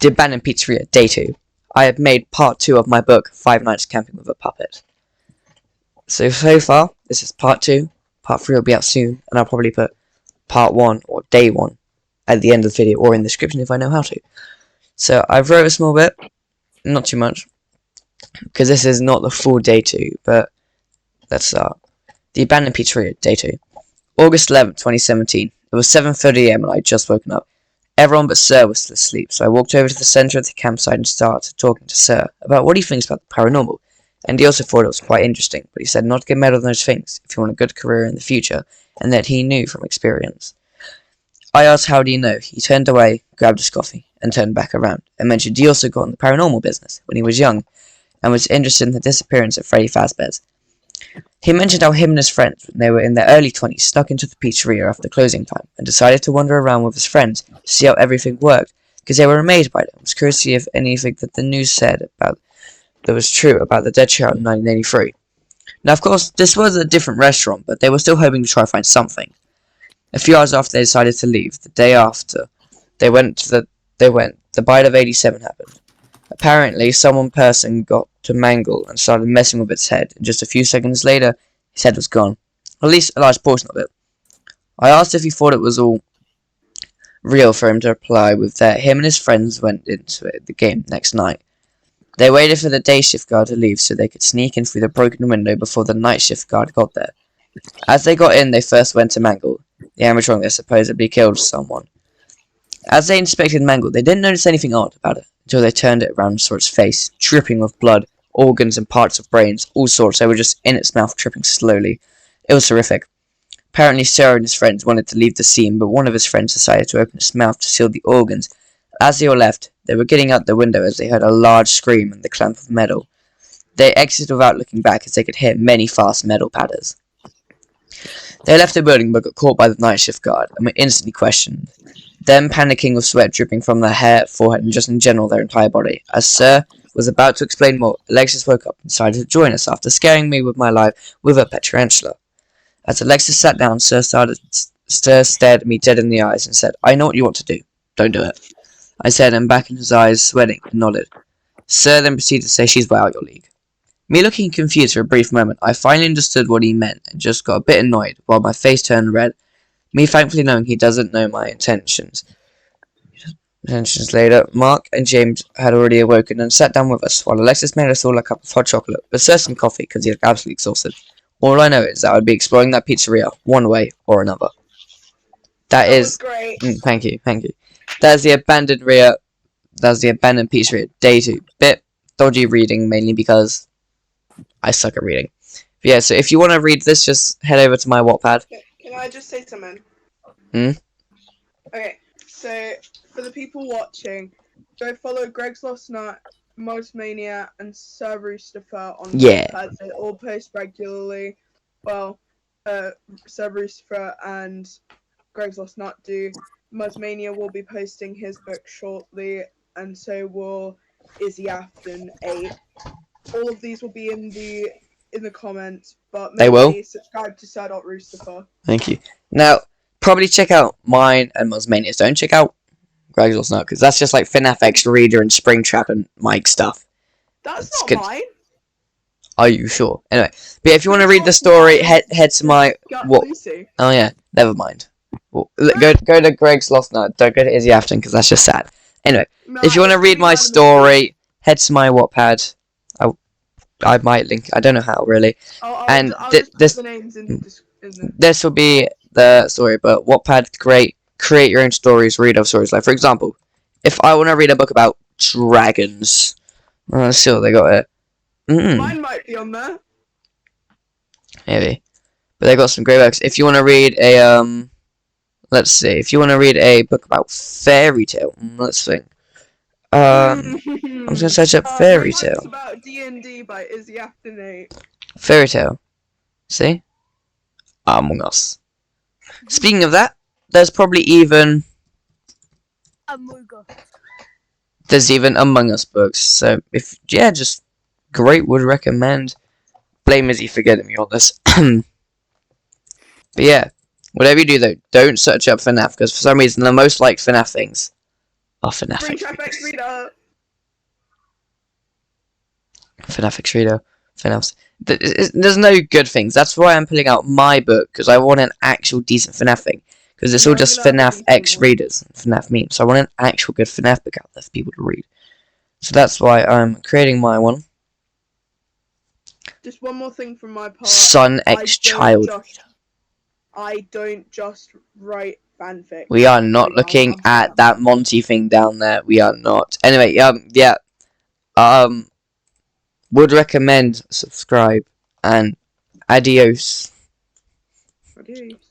The Abandoned Pizzeria, Day 2. I have made part 2 of my book, 5 Nights Camping with a Puppet. So far, this is part 2. Part 3 will be out soon, and I'll probably put part 1 or day 1 at the end of the video or in the description if I know how to. So I've wrote a small bit, not too much, because this is not the full day 2, but let's start. The Abandoned Pizzeria, Day 2. August 11th, 2017. It was 7:30 AM and I had just woken up. Everyone but Sir was still asleep, so I walked over to the centre of the campsite and started talking to Sir about what he thinks about the paranormal. And he also thought it was quite interesting, but he said not to get mad on those things if you want a good career in the future, and that he knew from experience. I asked how do you know. He turned away, grabbed his coffee, and turned back around, and mentioned he also got in the paranormal business when he was young, and was interested in the disappearance of Freddy Fazbear's. He mentioned how him and his friends, when they were in their early 20s, snuck into the pizzeria after closing time, and decided to wander around with his friends to see how everything worked, because they were amazed by it, and was curious to see if anything that the news said about that was true about the dead child in 1983. Now, of course, this was a different restaurant, but they were still hoping to try to find something. A few hours after they decided to leave, the day after the bite of 87 happened. Apparently, person got to Mangle and started messing with its head, and just a few seconds later, his head was gone. Or at least a large portion of it. I asked if he thought it was all real for him to reply with that him and his friends went into the game next night. They waited for the day shift guard to leave so they could sneak in through the broken window before the night shift guard got there. As they got in, they first went to Mangle, the animatronic that supposedly killed someone. As they inspected Mangle, they didn't notice anything odd about it until they turned it around and saw its face, dripping with blood, organs and parts of brains, all sorts. They were just in its mouth, dripping slowly. It was horrific. Apparently, Sarah and his friends wanted to leave the scene, but one of his friends decided to open his mouth to seal the organs. As they all left, they were getting out the window as they heard a large scream and the clamp of metal. They exited without looking back as they could hear many fast metal patters. They left the building but got caught by the night shift guard and were instantly questioned, them panicking with sweat dripping from their hair, forehead and just in general their entire body. As Sir was about to explain more, Alexis woke up and decided to join us after scaring me with my life with her pet tarantula. As Alexis sat down, Sir stared at me dead in the eyes and said, "I know what you want to do. Don't do it." I said, and back in his eyes, sweating, and nodded. Sir then proceeded to say she's way out your league. Me looking confused for a brief moment, I finally understood what he meant and just got a bit annoyed while my face turned red. Me thankfully knowing he doesn't know my intentions. Later, Mark and James had already awoken and sat down with us while Alexis made us all a cup of hot chocolate, but Sir some coffee because he looked absolutely exhausted. All I know is that I would be exploring that pizzeria one way or another. That is great. Thank you. That is the Abandoned Pizzeria, Day 2. Bit dodgy reading, mainly because I suck at reading. But yeah, so if you want to read this, just head over to my Whatpad. Can I just say something? Okay, so for the people watching, go follow GreggsLostNut, MuzzMania, and SirRosstifer on Whatpad. They all post regularly. Well, SirRosstifer and GreggsLostNut do. MuzzMania will be posting his book shortly, and so will IzzyAfton 8. All of these will be in the comments, but maybe subscribe to Sir.Rosstifer. Thank you. Now, probably check out mine and MuzzMania's. Don't check out GreggsLostNut, because that's just like FNAF X Reader and Springtrap and Mike stuff. That's not mine. Are you sure? Anyway, but yeah, if you want to read the story, head to my Oh yeah, never mind. Well, go to GreggsLostNut. Don't go to IzzyAfton because that's just sad. Anyway, if you want to read my story, head to my Whatpad. I might link. I don't know how really. And this will be the story. But Whatpad, create your own stories, read other stories. Like for example, if I want to read a book about dragons, let's see what they got here. Mine might be on there. Maybe, but they got some great books. If you want to read a let's see. If you want to read a book about fairy tale, let's think. I'm just gonna search up fairy tale. About D&D by IzzyAfton 8. Fairy tale. See? Among Us. Speaking of that, there's probably even there's even Among Us books. So just great would recommend. Blame Izzy for getting me on this. But yeah, whatever you do though, don't search up FNAF because for some reason the most liked FNAF things Oh, FNAF Bring X FNAF X readers. reader. FNAF X reader. FNAF. There's no good things. That's why I'm pulling out my book, because I want an actual decent FNAF thing. Because it's all just FNAF X readers, FNAF memes. So I want an actual good FNAF book out there for people to read. So that's why I'm creating my one. Just one more thing from my part. Son X Child. I don't just write fanfic. We are not looking at that Monty thing down there. We are not. Anyway, yeah. Would recommend, subscribe, and adios. Adios.